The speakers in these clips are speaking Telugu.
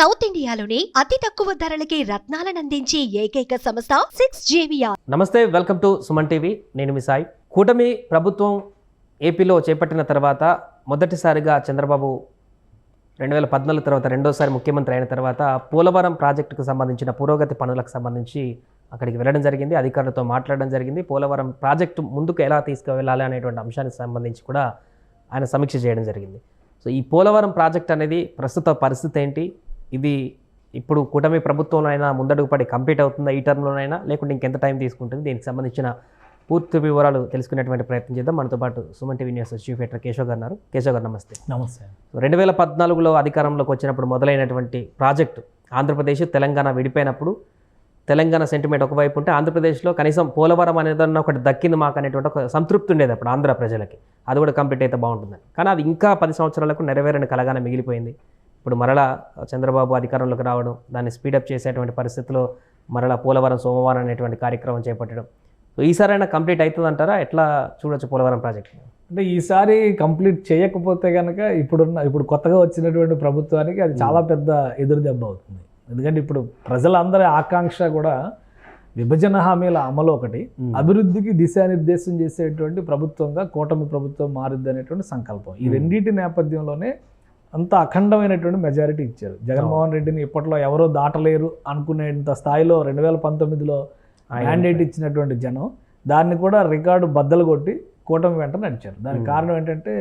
సౌత్ ఇండియాలోని అతి తక్కువ ధరలకి రత్నాలనందించే ఏకైక సంస్థ 6JVR. నమస్తే, వెల్కమ్ టు సుమన్ టీవీ. నేను మీ సాయి. కూటమి ప్రభుత్వం ఏపీలో చేపట్టిన తర్వాత మొదటిసారిగా చంద్రబాబు 2014 తర్వాత రెండోసారి ముఖ్యమంత్రి అయిన తర్వాత పోలవరం ప్రాజెక్టుకు సంబంధించిన పురోగతి పనులకు సంబంధించి అక్కడికి వెళ్ళడం జరిగింది, అధికారులతో మాట్లాడడం జరిగింది. పోలవరం ప్రాజెక్టు ముందుకు ఎలా తీసుకువెళ్ళాలి అనేటువంటి అంశానికి సంబంధించి కూడా ఆయన సమీక్ష చేయడం జరిగింది. సో ఈ పోలవరం ప్రాజెక్ట్ అనేది ప్రస్తుత పరిస్థితి ఏంటి, ఇది ఇప్పుడు కూటమి ప్రభుత్వంలోనైనా ముందడుగు పడి కంప్లీట్ అవుతుందా ఈ టర్మ్లోనైనా, లేకుంటే ఇంకెంత టైం తీసుకుంటుంది, దీనికి సంబంధించిన పూర్తి వివరాలు తెలుసుకునేటువంటి ప్రయత్నం చేద్దాం. మనతో పాటు Suman TV news chief editor Keshav గారు ఉన్నారు. కేశవ్ గారు నమస్తే. నమస్తే. 2014లో అధికారంలోకి వచ్చినప్పుడు మొదలైనటువంటి ప్రాజెక్టు ఆంధ్రప్రదేశ్ తెలంగాణ విడిపోయినప్పుడు తెలంగాణ సెంటిమెంట్ ఒకవైపు ఉంటే ఆంధ్రప్రదేశ్లో కనీసం పోలవరం అనేదన్న ఒకటి దక్కింది మాకు అనేటువంటి ఒక సంతృప్తి ఉండేది అప్పుడు ఆంధ్ర ప్రజలకి, అది కూడా కంప్లీట్ అయితే బాగుంటుందని. కానీ అది ఇంకా 10 సంవత్సరాలకు నెరవేరని కలగానే మిగిలిపోయింది. ఇప్పుడు మరలా చంద్రబాబు అధికారంలోకి రావడం, దాన్ని స్పీడప్ చేసేటువంటి పరిస్థితిలో మరలా పోలవరం సోమవారం అనేటువంటి కార్యక్రమం చేపట్టడం, సో ఈసారైనా కంప్లీట్ అవుతుందంటారా? ఎట్లా చూడొచ్చు పోలవరం ప్రాజెక్ట్? అంటే ఈసారి కంప్లీట్ చేయకపోతే కనుక ఇప్పుడు కొత్తగా వచ్చినటువంటి ప్రభుత్వానికి అది చాలా పెద్ద ఎదురు దెబ్బ అవుతుంది. ఎందుకంటే ఇప్పుడు ప్రజలందరి ఆకాంక్ష కూడా విభజన హామీల అమలు ఒకటి, అభివృద్ధికి దిశానిర్దేశం చేసేటువంటి ప్రభుత్వంగా కూటమి ప్రభుత్వం మారుద్ది అనేటువంటి సంకల్పం. ఈ రెండింటి నేపథ్యంలోనే అంత అఖండమైనటువంటి మెజారిటీ ఇచ్చారు. జగన్మోహన్ రెడ్డిని ఇప్పట్లో ఎవరో దాటలేరు అనుకునేంత స్థాయిలో 2019లో మ్యాండేట్ ఇచ్చినటువంటి జనం దాన్ని కూడా రికార్డు బద్దలు కొట్టి కూటమి వెంట నడిచారు. దానికి కారణం ఏంటంటే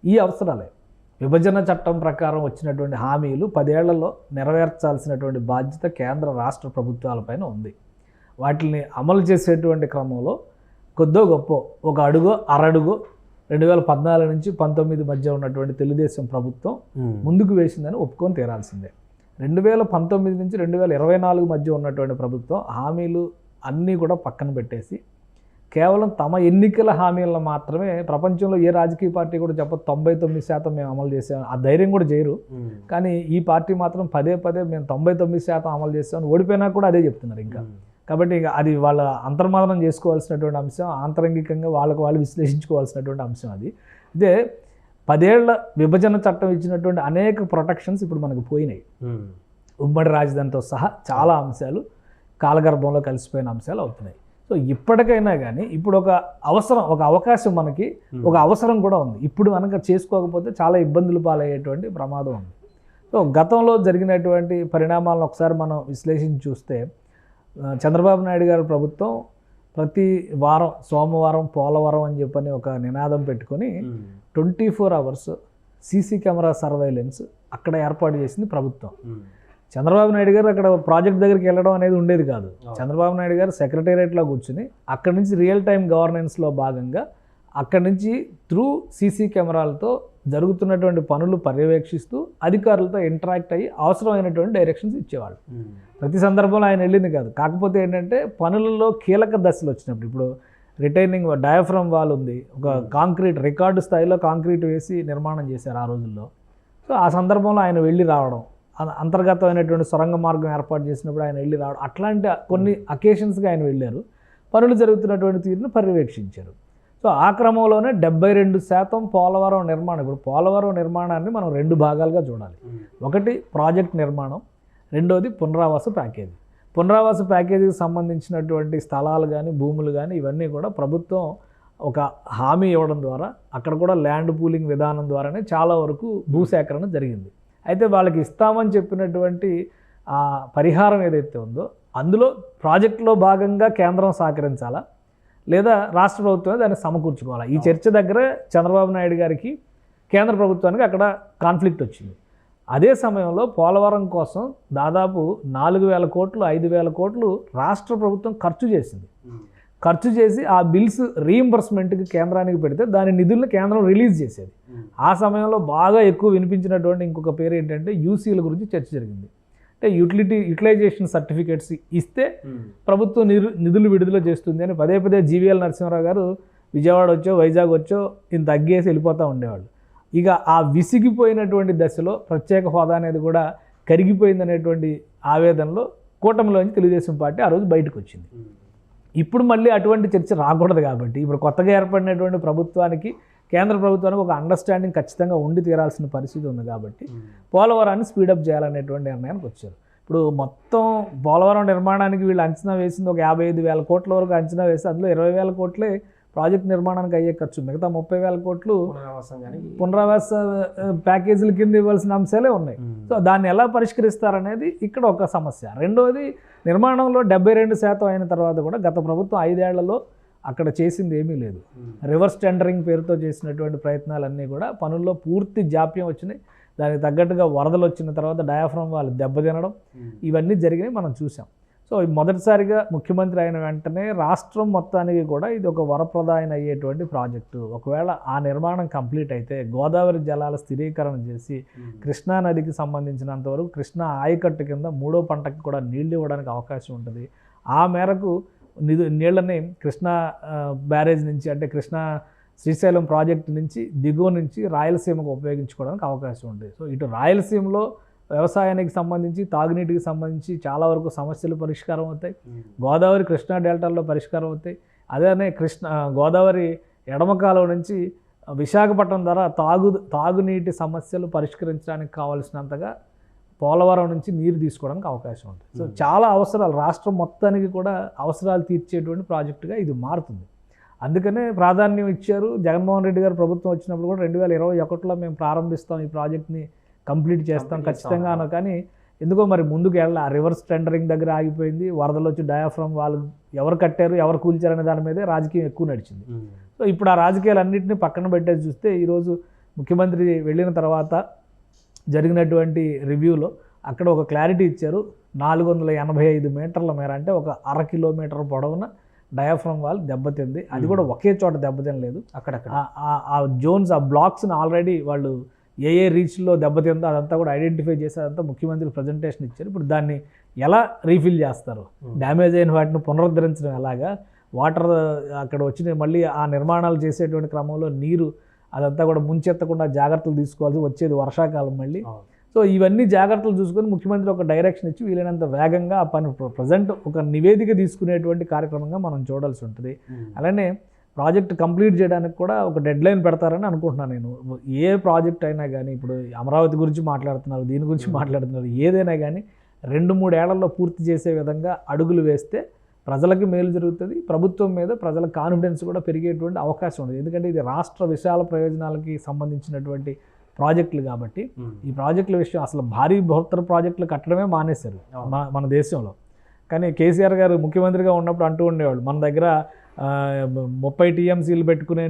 ఈ అవసరాలే. విభజన చట్టం ప్రకారం వచ్చినటువంటి హామీలు 10 ఏళ్లలో నెరవేర్చాల్సినటువంటి బాధ్యత కేంద్ర రాష్ట్ర ప్రభుత్వాలపైన ఉంది. వాటిని అమలు చేసేటువంటి క్రమంలో కొద్దో గొప్ప ఒక అడుగో అరడుగో 2014 నుంచి 19 మధ్య ఉన్నటువంటి తెలుగుదేశం ప్రభుత్వం ముందుకు వేసిందని ఒప్పుకొని తీరాల్సిందే. 2019 నుంచి 2024 మధ్య ఉన్నటువంటి ప్రభుత్వం హామీలు అన్నీ కూడా పక్కన పెట్టేసి కేవలం తమ ఎన్నికల హామీలను మాత్రమే, ప్రపంచంలో ఏ రాజకీయ పార్టీ కూడా 99% మేము అమలు చేసాం, ఆ ధైర్యం కూడా చేయరు. కానీ ఈ పార్టీ మాత్రం పదే మేము 99% అమలు చేసామని ఓడిపోయినా కూడా అదే చెప్తున్నారు ఇంకా. కాబట్టి ఇక అది వాళ్ళ అంతర్మాదనం చేసుకోవాల్సినటువంటి అంశం, ఆంతరంగికంగా వాళ్ళు విశ్లేషించుకోవాల్సినటువంటి అంశం అది. ఇదే 10 ఏళ్ల విభజన చట్టం ఇచ్చినటువంటి అనేక ప్రొటెక్షన్స్ ఇప్పుడు మనకు పోయినాయి. ఉమ్మడి రాజధానితో సహా చాలా అంశాలు కాలగర్భంలో కలిసిపోయిన అంశాలు అవుతున్నాయి. సో ఇప్పటికైనా కానీ ఇప్పుడు ఒక అవకాశం మనకి, ఒక అవసరం కూడా ఉంది. ఇప్పుడు మనకు చేసుకోకపోతే చాలా ఇబ్బందులు పాలయ్యేటువంటి ప్రమాదం ఉంది. సో గతంలో జరిగినటువంటి పరిణామాలను ఒకసారి మనం విశ్లేషించి చూస్తే చంద్రబాబు నాయుడు గారి ప్రభుత్వం ప్రతి వారం సోమవారం పోలవరం అని చెప్పని ఒక నినాదం పెట్టుకొని 24 hours సీసీ కెమెరా సర్వైలెన్స్ అక్కడ ఏర్పాటు చేసింది ప్రభుత్వం. చంద్రబాబు నాయుడు గారు అక్కడ ప్రాజెక్ట్ దగ్గరికి వెళ్ళడం అనేది ఉండేది కాదు. చంద్రబాబు నాయుడు గారు సెక్రటేరియట్లో కూర్చుని అక్కడి నుంచి రియల్ టైం గవర్నెన్స్లో భాగంగా అక్కడి నుంచి త్రూ సీసీ కెమెరాలతో జరుగుతున్నటువంటి పనులు పర్యవేక్షిస్తూ అధికారులతో ఇంటరాక్ట్ అయ్యి అవసరమైనటువంటి డైరెక్షన్స్ ఇచ్చేవాళ్ళు. ప్రతి సందర్భంలో ఆయన వెళ్ళింది కాదు. కాకపోతే ఏంటంటే పనులలో కీలక దశలు వచ్చినప్పుడు, ఇప్పుడు రిటైనింగ్ డయాఫ్రమ్ వాల్ ఉంది, ఒక కాంక్రీట్ రికార్డు స్థాయిలో కాంక్రీట్ వేసి నిర్మాణం చేశారు ఆ రోజుల్లో. సో ఆ సందర్భంలో ఆయన వెళ్ళి రావడం, అంతర్గతమైనటువంటి సొరంగ మార్గం ఏర్పాటు చేసినప్పుడు ఆయన వెళ్ళి రావడం, అట్లాంటి కొన్ని అకేషన్స్గా ఆయన వెళ్ళారు. పనులు జరుగుతున్నటువంటి తీరును పర్యవేక్షించారు. సో ఆ క్రమంలోనే 72% పోలవరం నిర్మాణం. ఇప్పుడు పోలవరం నిర్మాణాన్ని మనం 2 భాగాలుగా చూడాలి. ఒకటి ప్రాజెక్ట్ నిర్మాణం, రెండోది పునరావాస ప్యాకేజీ. పునరావాస ప్యాకేజీకి సంబంధించినటువంటి స్థలాలు కానీ భూములు కానీ ఇవన్నీ కూడా ప్రభుత్వం ఒక హామీ ఇవ్వడం ద్వారా, అక్కడ కూడా ల్యాండ్ పూలింగ్ విధానం ద్వారానే చాలా వరకు భూసేకరణ జరిగింది. అయితే వాళ్ళకి ఇస్తామని చెప్పినటువంటి ఆ పరిహారం ఏదైతే ఉందో అందులో ప్రాజెక్టులో భాగంగా కేంద్రం సహకరించాలా లేదా రాష్ట్ర ప్రభుత్వమే దాన్ని సమకూర్చుకోవాలా, ఈ చర్చ దగ్గర చంద్రబాబు నాయుడు గారికి కేంద్ర ప్రభుత్వానికి అక్కడ కాన్ఫ్లిక్ట్ వచ్చింది. అదే సమయంలో పోలవరం కోసం దాదాపు 4,000 కోట్లు 5,000 కోట్లు రాష్ట్ర ప్రభుత్వం ఖర్చు చేసి ఆ బిల్స్ రీయింబర్స్మెంట్కి కేంద్రానికి పెడితే దాని నిధులను కేంద్రం రిలీజ్ చేసేది. ఆ సమయంలో బాగా ఎక్కువ వినిపించినటువంటి ఇంకొక పేరు ఏంటంటే యూసీల గురించి చర్చ జరిగింది. అంటే యూటిలైజేషన్ సర్టిఫికేట్స్ ఇస్తే ప్రభుత్వం నిధులు విడుదల చేస్తుంది అని పదే జీవీఎల్ నరసింహారావు గారు విజయవాడ వచ్చో వైజాగ్ వచ్చో ఇంత తగ్గేసి వెళ్ళిపోతూ ఉండేవాళ్ళు. ఇక ఆ విసిగిపోయినటువంటి దశలో ప్రత్యేక హోదా అనేది కూడా కరిగిపోయిందనేటువంటి ఆవేదనలో కూటమిలోంచి తెలుగుదేశం పార్టీ ఆ రోజు బయటకు వచ్చింది. ఇప్పుడు మళ్ళీ అటువంటి చర్చ రాకూడదు కాబట్టి ఇప్పుడు కొత్తగా ఏర్పడినటువంటి ప్రభుత్వానికి కేంద్ర ప్రభుత్వానికి ఒక అండర్స్టాండింగ్ ఖచ్చితంగా ఉండి తీరాల్సిన పరిస్థితి ఉంది కాబట్టి పోలవరాన్ని స్పీడప్ చేయాలనేటువంటి నిర్ణయానికి వచ్చారు. ఇప్పుడు మొత్తం పోలవరం నిర్మాణానికి వీళ్ళు అంచనా వేసింది ఒక 55,000 కోట్ల వరకు అంచనా వేసి అందులో 20,000 కోట్లే ప్రాజెక్ట్ నిర్మాణానికి అయ్యే ఖర్చు, మిగతా 30,000 కోట్లు పునరావాస ప్యాకేజీల కింద ఇవ్వాల్సిన అంశాలే ఉన్నాయి. సో దాన్ని ఎలా పరిష్కరిస్తారనేది ఇక్కడ ఒక సమస్య. రెండోది, నిర్మాణంలో 72% అయిన తర్వాత కూడా గత ప్రభుత్వం 5 ఏళ్లలో అక్కడ చేసింది ఏమీ లేదు. రివర్స్ టెండరింగ్ పేరుతో చేసినటువంటి ప్రయత్నాలన్నీ కూడా పనుల్లో పూర్తి జాప్యం వచ్చినాయి. దానికి తగ్గట్టుగా వరదలు వచ్చిన తర్వాత డయాఫ్రమ్ వాళ్ళు దెబ్బతినడం ఇవన్నీ జరిగినాయి, మనం చూసాం. సో మొదటిసారిగా ముఖ్యమంత్రి అయిన వెంటనే రాష్ట్రం మొత్తానికి కూడా ఇది ఒక వరప్రదాయన అయ్యేటువంటి ప్రాజెక్టు. ఒకవేళ ఆ నిర్మాణం కంప్లీట్ అయితే గోదావరి జలాల స్థిరీకరణ చేసి కృష్ణా నదికి సంబంధించినంత వరకు కృష్ణా ఆయకట్టు కింద 3వ పంటకి కూడా నీళ్లు ఇవ్వడానికి అవకాశం ఉంటుంది. ఆ మేరకు నీళ్ళని కృష్ణా బ్యారేజ్ నుంచి, అంటే కృష్ణా శ్రీశైలం ప్రాజెక్టు నుంచి దిగువ నుంచి రాయలసీమకు ఉపయోగించుకోవడానికి అవకాశం ఉంటుంది. సో ఇటు రాయలసీమలో వ్యవసాయానికి సంబంధించి, తాగునీటికి సంబంధించి చాలా వరకు సమస్యలు పరిష్కారం అవుతాయి. గోదావరి కృష్ణా డెల్టాల్లో పరిష్కారం అవుతాయి. అదే గోదావరి ఎడమ కాలువ నుంచి విశాఖపట్నం ద్వారా తాగునీటి సమస్యలు పరిష్కరించడానికి కావాల్సినంతగా పోలవరం నుంచి నీరు తీసుకోవడానికి అవకాశం ఉంటుంది. సో చాలా అవసరాలు, రాష్ట్రం మొత్తానికి కూడా అవసరాలు తీర్చేటువంటి ప్రాజెక్టుగా ఇది మారుతుంది. అందుకనే ప్రాధాన్యం ఇచ్చారు. జగన్మోహన్ రెడ్డి గారు ప్రభుత్వం వచ్చినప్పుడు కూడా 2021లో మేము ప్రారంభిస్తాం, ఈ ప్రాజెక్ట్ని కంప్లీట్ చేస్తాం ఖచ్చితంగా అన్న, కానీ ఎందుకో మరి ముందుకు వెళ్ళాలి. ఆ రివర్స్ టెండరింగ్ దగ్గర ఆగిపోయింది. వరదలు వచ్చి డయాఫ్రమ్ వాళ్ళు ఎవరు కట్టారు, ఎవరు కూల్చారనే దాని మీదే రాజకీయం ఎక్కువ నడిచింది. సో ఇప్పుడు ఆ రాజకీయాలన్నింటినీ పక్కన పెట్టేసి చూస్తే ఈరోజు ముఖ్యమంత్రి వెళ్ళిన తర్వాత జరిగినటువంటి రివ్యూలో అక్కడ ఒక క్లారిటీ ఇచ్చారు. 485 మీటర్ల మేర, అంటే ఒక 1/2 కిలోమీటర్ పొడవున డయాఫ్రమ్ వాల్ దెబ్బతింది. అది కూడా ఒకే చోట దెబ్బతినలేదు, అక్కడక్కడ ఆ జోన్స్, ఆ బ్లాక్స్ని ఆల్రెడీ వాళ్ళు ఏ రీచ్లో దెబ్బతిందో అదంతా కూడా ఐడెంటిఫై చేసి అదంతా ముఖ్యమంత్రి ప్రజెంటేషన్ ఇచ్చారు. ఇప్పుడు దాన్ని ఎలా రీఫిల్ చేస్తారు, డ్యామేజ్ అయిన వాటిని పునరుద్ధరించడం ఎలాగా, వాటర్ అక్కడ వచ్చిన మళ్ళీ ఆ నిర్మాణాలు చేసేటువంటి క్రమంలో నీరు అదంతా కూడా ముంచెత్తకుండా జాగ్రత్తలు తీసుకోవాల్సి వచ్చేది వర్షాకాలం మళ్ళీ. సో ఇవన్నీ జాగ్రత్తలు చూసుకొని ముఖ్యమంత్రి ఒక డైరెక్షన్ ఇచ్చి వీలైనంత వేగంగా ఆ పని ప్రజెంట్ ఒక నివేదిక తీసుకునేటువంటి కార్యక్రమంగా మనం చూడాల్సి ఉంటుంది. అలానే ప్రాజెక్ట్ కంప్లీట్ చేయడానికి కూడా ఒక డెడ్ లైన్ పెడతారని అనుకుంటున్నాను నేను. ఏ ప్రాజెక్ట్ అయినా కానీ, ఇప్పుడు అమరావతి గురించి మాట్లాడుతున్నారు, దీని గురించి మాట్లాడుతున్నారు, ఏదైనా కానీ 2-3 ఏళ్లలో పూర్తి చేసే విధంగా అడుగులు వేస్తే ప్రజలకి మేలు జరుగుతుంది. ప్రభుత్వం మీద ప్రజల కాన్ఫిడెన్స్ కూడా పెరిగేటువంటి అవకాశం ఉంది. ఎందుకంటే ఇది రాష్ట్ర విశాల ప్రయోజనాలకి సంబంధించినటువంటి ప్రాజెక్టులు కాబట్టి ఈ ప్రాజెక్టుల విషయం అసలు భారీ బృహత్తర ప్రాజెక్టులు కట్టడమే మానేశారు మన దేశంలో. కానీ కేసీఆర్ గారు ముఖ్యమంత్రిగా ఉన్నప్పుడు అంటూ ఉండేవాళ్ళు, మన దగ్గర 30 టీఎంసీలు పెట్టుకునే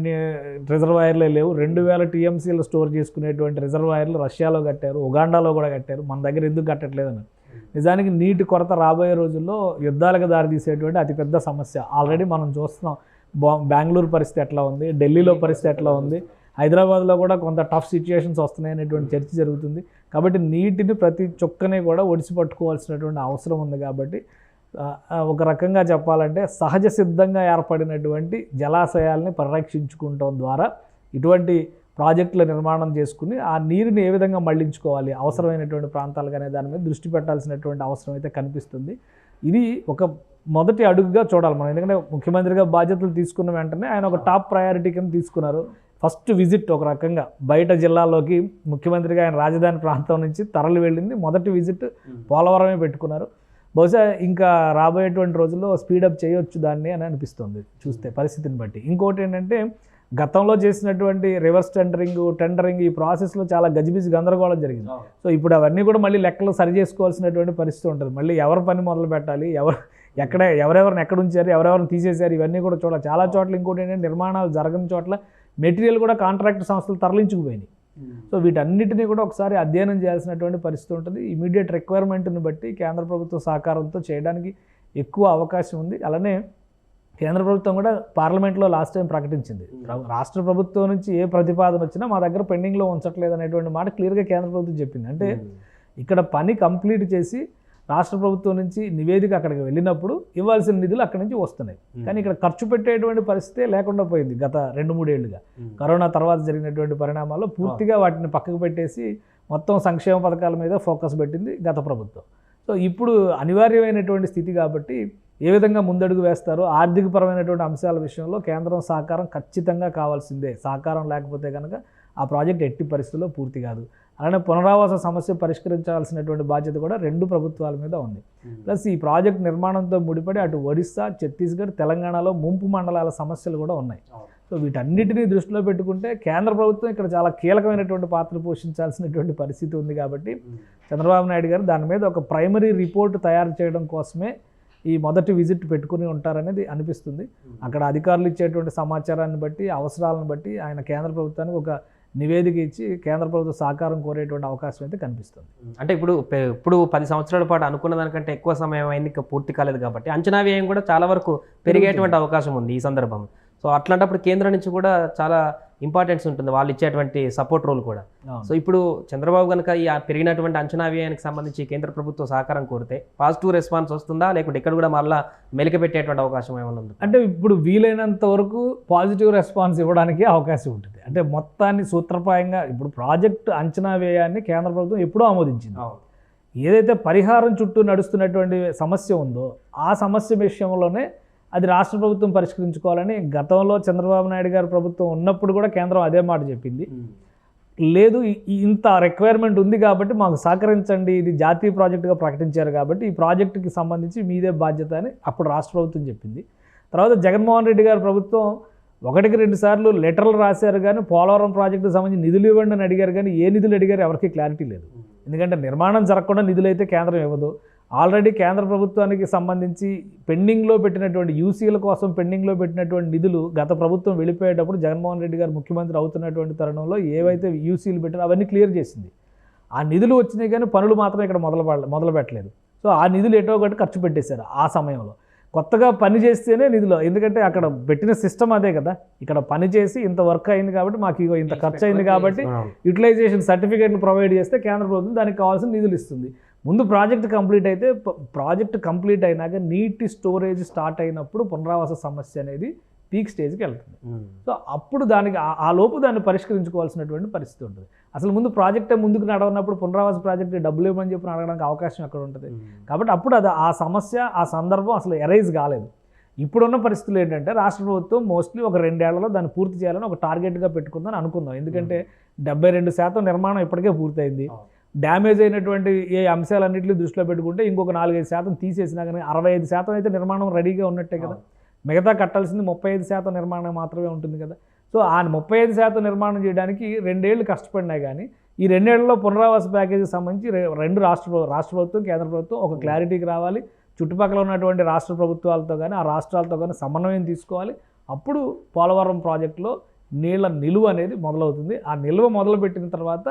రిజర్వాయర్లే లేవు, 2000 టీఎంసీలు స్టోర్ చేసుకునేటువంటి రిజర్వాయర్లు రష్యాలో కట్టారు, ఉగాండాలో కూడా కట్టారు, మన దగ్గర ఎందుకు కట్టట్లేదని. నిజానికి నీటి కొరత రాబోయే రోజుల్లో యుద్ధాలకు దారితీసేటువంటి అతిపెద్ద సమస్య. ఆల్రెడీ మనం చూస్తున్నాం, బెంగళూరు పరిస్థితి ఎట్లా ఉంది, ఢిల్లీలో పరిస్థితి ఎట్లా ఉంది, హైదరాబాద్లో కూడా కొంత టఫ్ సిచ్యుయేషన్స్ వస్తున్నాయి అనేటువంటి చర్చ జరుగుతుంది. కాబట్టి నీటిని ప్రతి చుక్కని కూడా ఒడిసి పట్టుకోవాల్సినటువంటి అవసరం ఉంది. కాబట్టి ఒక రకంగా చెప్పాలంటే సహజ సిద్ధంగా ఏర్పడినటువంటి జలాశయాల్ని పరిరక్షించుకోవడం ద్వారా ఇటువంటి ప్రాజెక్టుల నిర్మాణం చేసుకుని ఆ నీరుని ఏ విధంగా మళ్లించుకోవాలి అవసరమైనటువంటి ప్రాంతాలకు అనే దాని మీద దృష్టి పెట్టాల్సినటువంటి అవసరం అయితే కనిపిస్తుంది. ఇది ఒక మొదటి అడుగుగా చూడాలి మనం. ఎందుకంటే ముఖ్యమంత్రిగా బాధ్యతలు తీసుకున్న వెంటనే ఆయన ఒక టాప్ ప్రయారిటీ కింద తీసుకున్నారు. ఫస్ట్ విజిట్ ఒక రకంగా బయట జిల్లాలోకి ముఖ్యమంత్రిగా ఆయన రాజధాని ప్రాంతం నుంచి తరలి వెళ్ళింది. మొదటి విజిట్ పోలవరమే పెట్టుకున్నారు. బహుశా ఇంకా రాబోయేటువంటి రోజుల్లో స్పీడప్ చేయొచ్చు దాన్ని అని అనిపిస్తుంది చూస్తే పరిస్థితిని బట్టి. ఇంకోటి ఏంటంటే గతంలో చేసినటువంటి రివర్స్ టెండరింగ్ ఈ ప్రాసెస్లో చాలా గజిబిజి గందరగోళం జరిగింది. సో ఇప్పుడు అవన్నీ కూడా మళ్ళీ లెక్కలు సరి చేసుకోవాల్సినటువంటి పరిస్థితి ఉంటుంది. మళ్ళీ ఎవరు పని మొదలు పెట్టాలి, ఎవరెవరిని ఎక్కడ ఉంచారు, ఎవరెవరిని తీసేశారు, ఇవన్నీ కూడా చూడాలి. చాలా చోట్ల ఇంకోటి ఏంటంటే నిర్మాణాలు జరగని చోట్ల మెటీరియల్ కూడా కాంట్రాక్ట్ సంస్థలు తరలించుకుపోయినాయి. సో వీటన్నిటినీ కూడా ఒకసారి అధ్యయనం చేయాల్సినటువంటి పరిస్థితి ఉంటుంది. ఇమీడియట్ రిక్వైర్మెంట్ని బట్టి కేంద్ర ప్రభుత్వ సహకారంతో చేయడానికి ఎక్కువ అవకాశం ఉంది. అలానే కేంద్ర ప్రభుత్వం కూడా పార్లమెంట్లో లాస్ట్ టైం ప్రకటించింది, రాష్ట్ర ప్రభుత్వం నుంచి ఏ ప్రతిపాదన వచ్చినా మా దగ్గర పెండింగ్లో ఉంచట్లేదు అనేటువంటి మాట క్లియర్గా కేంద్ర ప్రభుత్వం చెప్పింది. అంటే ఇక్కడ పని కంప్లీట్ చేసి రాష్ట్ర ప్రభుత్వం నుంచి నివేదిక అక్కడికి వెళ్ళినప్పుడు ఇవ్వాల్సిన నిధులు అక్కడి నుంచి వస్తున్నాయి. కానీ ఇక్కడ ఖర్చు పెట్టేటువంటి పరిస్థితే లేకుండా పోయింది గత 2-3 ఏళ్లుగా. కరోనా తర్వాత జరిగినటువంటి పరిణామాల్లో పూర్తిగా వాటిని పక్కకు పెట్టేసి మొత్తం సంక్షేమ పథకాల మీద ఫోకస్ పెట్టింది గత ప్రభుత్వం. సో ఇప్పుడు అనివార్యమైనటువంటి స్థితి కాబట్టి ఏ విధంగా ముందడుగు వేస్తారో ఆర్థికపరమైనటువంటి అంశాల విషయంలో కేంద్రం సహకారం ఖచ్చితంగా కావాల్సిందే. సహకారం లేకపోతే కనుక ఆ ప్రాజెక్ట్ ఎట్టి పరిస్థితుల్లో పూర్తి కాదు. అలానే పునరావాస సమస్య పరిష్కరించాల్సినటువంటి బాధ్యత కూడా 2 ప్రభుత్వాల మీద ఉంది. ప్లస్ ఈ ప్రాజెక్ట్ నిర్మాణంతో ముడిపడి అటు ఒడిస్సా, ఛత్తీస్గఢ్, తెలంగాణలో ముంపు మండలాల సమస్యలు కూడా ఉన్నాయి. సో వీటన్నిటినీ దృష్టిలో పెట్టుకుంటే కేంద్ర ప్రభుత్వం ఇక్కడ చాలా కీలకమైనటువంటి పాత్ర పోషించాల్సినటువంటి పరిస్థితి ఉంది. కాబట్టి చంద్రబాబు నాయుడు గారు దాని మీద ఒక ప్రైమరీ రిపోర్ట్ తయారు చేయడం కోసమే ఈ మొదటి విజిట్ పెట్టుకుని ఉంటారనేది అనిపిస్తుంది. అక్కడ అధికారులు ఇచ్చేటువంటి సమాచారాన్ని బట్టి, అవసరాలను బట్టి ఆయన కేంద్ర ప్రభుత్వానికి ఒక నివేదిక ఇచ్చి కేంద్ర ప్రభుత్వ సహకారం కోరేటువంటి అవకాశం అయితే కనిపిస్తుంది. అంటే ఇప్పుడు 10 సంవత్సరాల పాటు అనుకున్న దానికంటే ఎక్కువ సమయం అయింది, ఇంకా పూర్తి కాలేదు కాబట్టి అంచనా వ్యయం కూడా చాలా వరకు పెరిగేటువంటి అవకాశం ఉంది ఈ సందర్భం. సో అట్లాంటప్పుడు కేంద్రం నుంచి కూడా చాలా ఇంపార్టెన్స్ ఉంటుంది, వాళ్ళు ఇచ్చేటువంటి సపోర్ట్ రోల్ కూడా. సో ఇప్పుడు చంద్రబాబు కనుక ఈ పెరిగినటువంటి అంచనా వ్యయానికి సంబంధించి కేంద్ర ప్రభుత్వ సహకారం కోరితే పాజిటివ్ రెస్పాన్స్ వస్తుందా, లేకుంటే ఇక్కడ కూడా మళ్ళీ మెలిక పెట్టేటువంటి అవకాశం ఏమైనా ఉంది? అంటే ఇప్పుడు వీలైనంత వరకు పాజిటివ్ రెస్పాన్స్ ఇవ్వడానికి అవకాశం ఉంటుంది. అంటే మొత్తాన్ని సూత్రప్రాయంగా ఇప్పుడు ప్రాజెక్టు అంచనా వ్యయాన్ని కేంద్ర ప్రభుత్వం ఎప్పుడూ ఆమోదించింది. ఏదైతే పరిహారం చుట్టూ నడుస్తున్నటువంటి సమస్య ఉందో ఆ సమస్య విషయంలోనే అది రాష్ట్ర ప్రభుత్వం పరిష్కరించుకోవాలని గతంలో చంద్రబాబు నాయుడు గారు ప్రభుత్వం ఉన్నప్పుడు కూడా కేంద్రం అదే మాట చెప్పింది. లేదు ఇంత రిక్వైర్మెంట్ ఉంది కాబట్టి మాకు సహకరించండి, ఇది జాతీయ ప్రాజెక్టుగా ప్రకటించారు కాబట్టి ఈ ప్రాజెక్టుకి సంబంధించి మీదే బాధ్యత అని అప్పుడు రాష్ట్ర ప్రభుత్వం చెప్పింది. తర్వాత జగన్మోహన్ రెడ్డి గారి ప్రభుత్వం 1-2 సార్లు లెటర్లు రాశారు, కానీ పోలవరం ప్రాజెక్టుకు సంబంధించి నిధులు ఇవ్వండి అని అడిగారు, కానీ ఏ నిధులు అడిగారు ఎవరికి క్లారిటీ లేదు. ఎందుకంటే నిర్మాణం జరగకుండా నిధులు అయితే కేంద్రం ఇవ్వదు. ఆల్రెడీ కేంద్ర ప్రభుత్వానికి సంబంధించి పెండింగ్లో పెట్టినటువంటి యూసీల కోసం పెండింగ్లో పెట్టినటువంటి నిధులు గత ప్రభుత్వం వెళ్ళిపోయేటప్పుడు జగన్మోహన్ రెడ్డి గారు ముఖ్యమంత్రి అవుతున్నటువంటి తరుణంలో ఏవైతే యూసీలు పెట్టారో అవన్నీ క్లియర్ చేసింది. ఆ నిధులు వచ్చినాయి కానీ పనులు మాత్రం ఇక్కడ మొదలు పెట్టలేదు. సో ఆ నిధులు ఎటో ఒకటి ఖర్చు పెట్టేశారు ఆ సమయంలో. కొత్తగా పని చేస్తేనే నిధులు, ఎందుకంటే అక్కడ పెట్టిన సిస్టమ్ అదే కదా, ఇక్కడ పని చేసి ఇంత వర్క్ అయింది కాబట్టి మాకు ఇగో ఇంత ఖర్చు అయింది కాబట్టి యూటిలైజేషన్ సర్టిఫికేట్లు ప్రొవైడ్ చేస్తే కేంద్ర ప్రభుత్వం దానికి కావాల్సిన నిధులు ఇస్తుంది. ముందు ప్రాజెక్ట్ కంప్లీట్ అయితే, ప్రాజెక్ట్ కంప్లీట్ అయినాక నీటి స్టోరేజ్ స్టార్ట్ అయినప్పుడు పునరావాస సమస్య అనేది పీక్ స్టేజ్కి వెళ్తుంది. సో అప్పుడు దానికి ఆ లోపు దాన్ని పరిష్కరించుకోవాల్సినటువంటి పరిస్థితి ఉంటుంది. అసలు ముందు ప్రాజెక్టే ముందుకు నడవనప్పుడు పునరావాస ప్రాజెక్టు డబ్బులు ఇవ్వమని చెప్పి అడగడానికి అవకాశం ఎక్కడ ఉంటుంది? కాబట్టి అప్పుడు అది ఆ సమస్య ఆ సందర్భం అసలు ఎరైజ్ కాలేదు. ఇప్పుడున్న పరిస్థితులు ఏంటంటే రాష్ట్ర ప్రభుత్వం మోస్ట్లీ ఒక 2 ఏళ్లలో దాన్ని పూర్తి చేయాలని ఒక టార్గెట్గా పెట్టుకుందని అనుకుందాం. ఎందుకంటే 72% నిర్మాణం ఇప్పటికే పూర్తయింది. డ్యామేజ్ అయినటువంటి ఏ అంశాలన్నింటినీ దృష్టిలో పెట్టుకుంటే ఇంకొక 4-5% తీసేసినా కానీ 65% అయితే నిర్మాణం రెడీగా ఉన్నట్టే కదా. మిగతా కట్టాల్సింది 35% నిర్మాణం మాత్రమే ఉంటుంది కదా. సో ఆ 35% నిర్మాణం చేయడానికి 2 ఏళ్ళు కష్టపడినా కానీ ఈ 2 ఏళ్లలో పునరావాస ప్యాకేజీకి సంబంధించి 2 రాష్ట్ర ప్రభుత్వం కేంద్ర ప్రభుత్వం ఒక క్లారిటీకి రావాలి. చుట్టుపక్కల ఉన్నటువంటి రాష్ట్ర ప్రభుత్వాలతో కానీ ఆ రాష్ట్రాలతో కానీ సమన్వయం తీసుకోవాలి. అప్పుడు పోలవరం ప్రాజెక్టులో నీళ్ల నిలువ అనేది మొదలవుతుంది. ఆ నిల్వ మొదలుపెట్టిన తర్వాత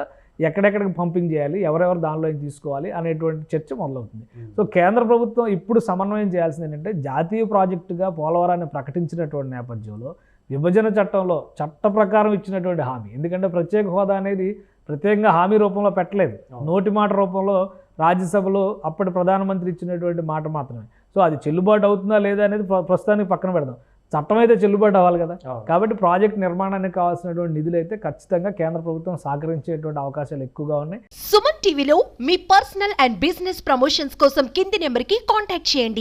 ఎక్కడెక్కడికి పంపింగ్ చేయాలి, ఎవరెవరు దానిలో తీసుకోవాలి అనేటువంటి చర్చ మొదలవుతుంది. సో కేంద్ర ప్రభుత్వం ఇప్పుడు సమన్వయం చేయాల్సింది ఏంటంటే, జాతీయ ప్రాజెక్టుగా పోలవరాన్ని ప్రకటించినటువంటి నేపథ్యంలో విభజన చట్టంలో చట్ట ప్రకారం ఇచ్చినటువంటి హామీ, ఎందుకంటే ప్రత్యేక హోదా అనేది ప్రత్యేకంగా హామీ రూపంలో పెట్టలేదు, నోటి మాట రూపంలో రాజ్యసభలో అప్పటి ప్రధానమంత్రి ఇచ్చినటువంటి మాట మాత్రమే. సో అది చెల్లుబాటు అవుతుందా లేదా అనేది ప్రస్తుతానికి పక్కన పెడదాం. చట్టం అయితే చెల్లుబాటు అవ్వాలి కదా. కాబట్టి ప్రాజెక్ట్ నిర్మాణానికి కావాల్సినటువంటి నిధులు అయితే ఖచ్చితంగా కేంద్ర ప్రభుత్వం సహకరించేటువంటి అవకాశాలు ఎక్కువగా ఉన్నాయి. సుమన్ టీవీలో మీ పర్సనల్ అండ్ బిజినెస్ ప్రమోషన్స్ కోసం కింది నెంబర్కి కాంటాక్ట్ చేయండి.